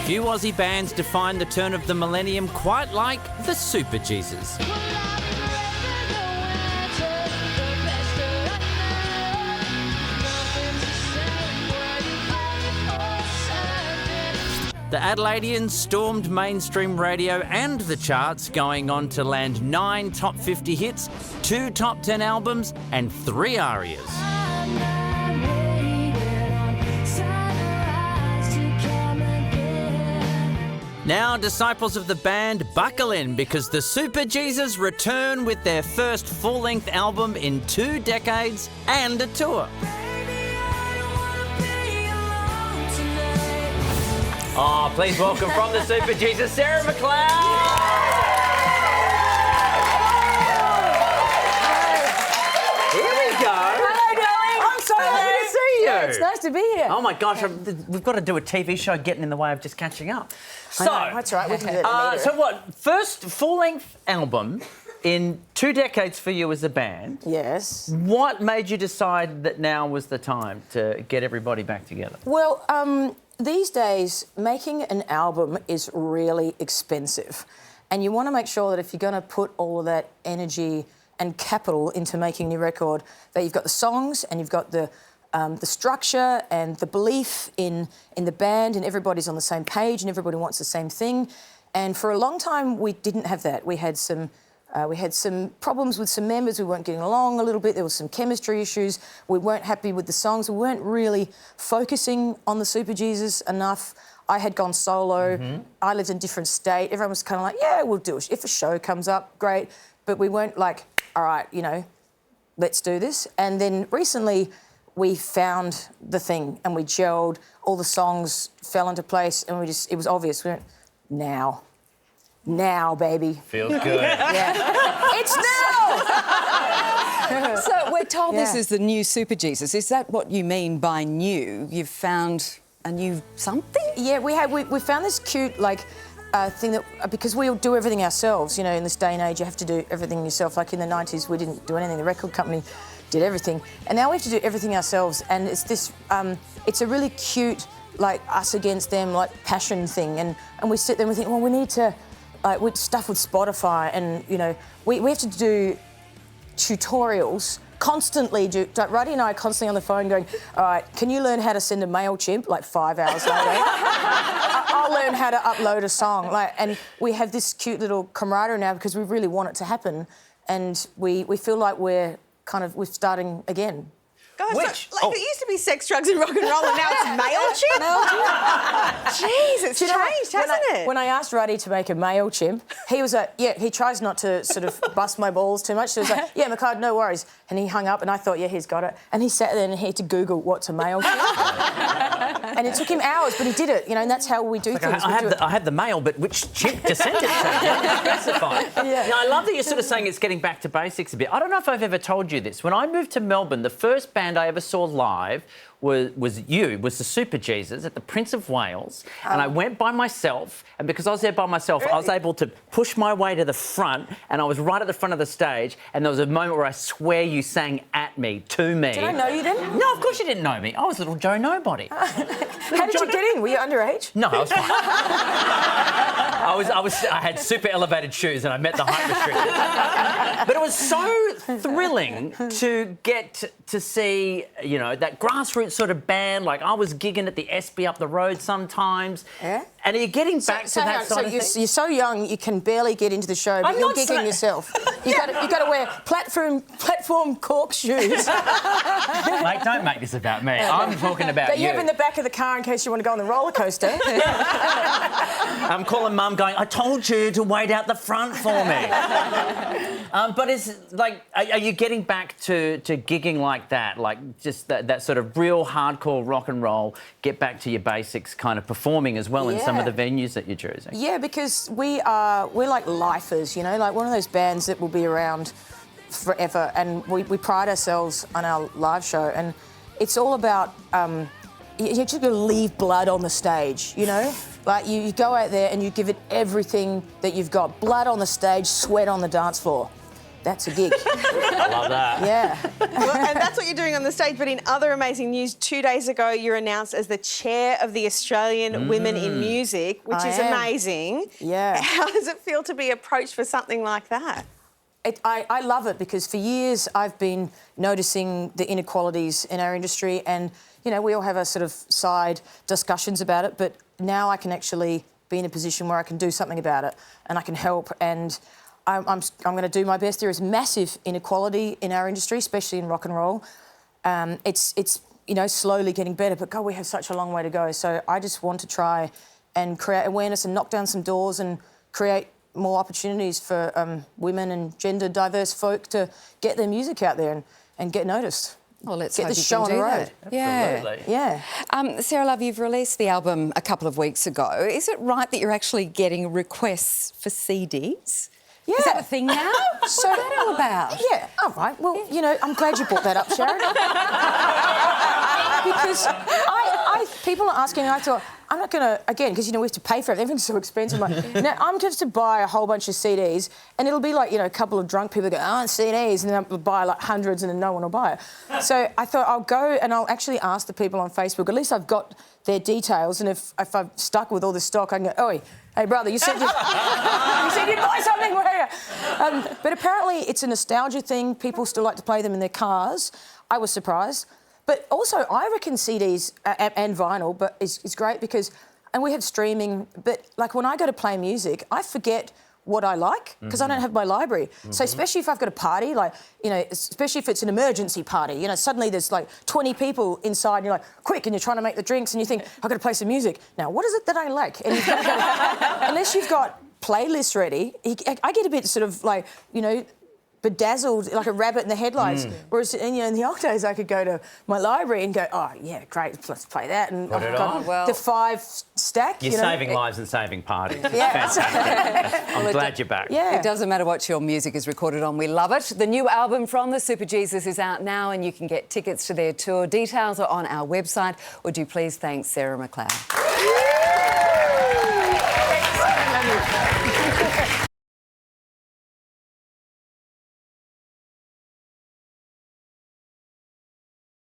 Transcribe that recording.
Few Aussie bands define the turn of the millennium quite like the Superjesus. The Adelaideans stormed mainstream radio and the charts, going on to land 9 top 50 hits, 2 top 10 albums and 3 arias. Now, disciples of the band, buckle in, because the Superjesus return with their first full-length album in 2 decades and a tour. Oh, please welcome from the Superjesus, Sarah McLeod! Here we go. Hello, darling. I'm so happy to see you. Yeah, it's nice to be here. Oh my gosh, we've got to do a TV show getting in the way of just catching up. So, that's right. We can do it so what? First full-length album in 2 decades for you as a band. Yes. What made you decide that now was the time to get everybody back together? Well, these days, making an album is really expensive. And you want to make sure that if you're going to put all of that energy and capital into making a new record, that you've got the songs and you've got the structure and the belief in the band, and everybody's on the same page and everybody wants the same thing. And for a long time, we didn't have that. We had some problems with some members. We weren't getting along a little bit. There was some chemistry issues. We weren't happy with the songs. We weren't really focusing on the Superjesus enough. I had gone solo. Mm-hmm. I lived in a different state. Everyone was kind of like, yeah, we'll do it. If a show comes up, great. But we weren't like, all right, let's do this. And then recently we found the thing and we gelled. All the songs fell into place and it was obvious. We went, now, baby. Feels good. Yeah. It's now! So we're told this is the new Superjesus. Is that what you mean by new? You've found a new something? Yeah, we found this cute, thing that... Because we all do everything ourselves, in this day and age, you have to do everything yourself. Like in the 90s, we didn't do anything. The record company did everything. And now we have to do everything ourselves. And it's this... it's a really cute, us against them, passion thing. And we sit there and we think, well, we need to... with stuff with Spotify and, we have to do tutorials constantly. Ruddy and I are constantly on the phone going, all right, can you learn how to send a MailChimp 5 hours later? I'll learn how to upload a song. And we have this cute little camaraderie now because we really want it to happen. And we feel like we're starting again. Guys, it used to be sex, drugs and rock and roll and now it's MailChimp? Jeez, it's changed, hasn't it? When I asked Ruddy to make a MailChimp, he was like, yeah, he tries not to sort of bust my balls too much. So he was like, yeah, McLeod, no worries. And he hung up and I thought, yeah, he's got it. And he sat there and he had to Google what's a MailChimp. And it took him hours, but he did it, and that's how we do things. I have the mail, but which chip to send it to? Specify. Yeah. I love that you're sort of saying it's getting back to basics a bit. I don't know if I've ever told you this. When I moved to Melbourne, the first band I ever saw live was the Superjesus at the Prince of Wales, and I went by myself, and because I was there by myself, I was able to push my way to the front, and I was right at the front of the stage, and there was a moment where I swear you sang at me, to me. Did I know you didn't? No, of course you didn't know me. I was little Joe Nobody. How did you get in? Were you underage? No, I was fine. I had super elevated shoes and I met the height restriction. But it was so thrilling to get to see, that grassroots sort of band. I was gigging at the SB up the road sometimes. Yeah. And are you getting back to that sort of thing? You're so young, you can barely get into the show, but you're gigging yourself. You've got to wear platform cork shoes. Mate, don't make this about me. I'm talking about you. You have in the back of the car in case you want to go on the roller coaster. I'm calling Mum going, I told you to wait out the front for me. But it's are you getting back to gigging like that? Just that sort of real hardcore rock and roll, get back to your basics kind of performing as well in some of the venues that you're choosing? Yeah, because we're like lifers, one of those bands that will be around forever, and we pride ourselves on our live show, and it's all about you just got to leave blood on the stage, you go out there and you give it everything that you've got. Blood on the stage, sweat on the dance floor. that's a gig. I love that. Yeah. Well, and that's what you're doing on the stage. But in other amazing news, 2 days ago, you're announced as the chair of the Australian Women in Music, which is amazing. Yeah. How does it feel to be approached for something like that? I love it because for years I've been noticing the inequalities in our industry, and you know we all have our sort of side discussions about it, but now I can actually be in a position where I can do something about it and I can help, and I'm going to do my best. There is massive inequality in our industry, especially in rock and roll. It's you know slowly getting better, but God, we have such a long way to go. So I just want to try and create awareness and knock down some doors and create more opportunities for women and gender diverse folk to get their music out there and get noticed. Well, let's get hope the you show can on the do road. that. Yeah. Absolutely. Yeah. Sarah Love, you've released the album a couple of weeks ago. Is it right that you're actually getting requests for CDs? Yeah. Is that a thing now? What's that all about? Yeah, all right. Well, you know, I'm glad you brought that up, Sharon. Because people are asking, I thought, I'm not going to, again, because, you know, we have to pay for it. Everything's so expensive. Now, I'm just to buy a whole bunch of CDs, and it'll be like, you know, a couple of drunk people go, oh, CDs, and then I'll buy like hundreds, and then no one will buy it. So I thought I'll go and I'll actually ask the people on Facebook. At least I've got their details, and if I'm stuck with all this stock, I can go, oi, hey, brother, you said you'd buy something, where are you? But apparently it's a nostalgia thing. People still like to play them in their cars. I was surprised. But also, I reckon CDs and vinyl is great because, and we have streaming, but like when I go to play music, I forget what I like because I don't have my library. So especially if I've got a party, like, you know, especially if it's an emergency party, you know, suddenly there's like 20 people inside and you're like, quick, and you're trying to make the drinks and you think, I've got to play some music. Now, what is it that I like? And you've got to go, unless you've got playlists ready, I get a bit sort of like, you know, bedazzled like a rabbit in the headlights. Whereas you know, in the old days I could go to my library and go, oh yeah, great, let's play that, and Put it I've got on. Well, the 5 stack. You're you know? saving lives and saving parties. Yeah. Fantastic. I'm glad you're back. Yeah. It doesn't matter what your music is recorded on, we love it. The new album from the Superjesus is out now and you can get tickets to their tour. Details are on our website. Would you please thank Sarah McLeod?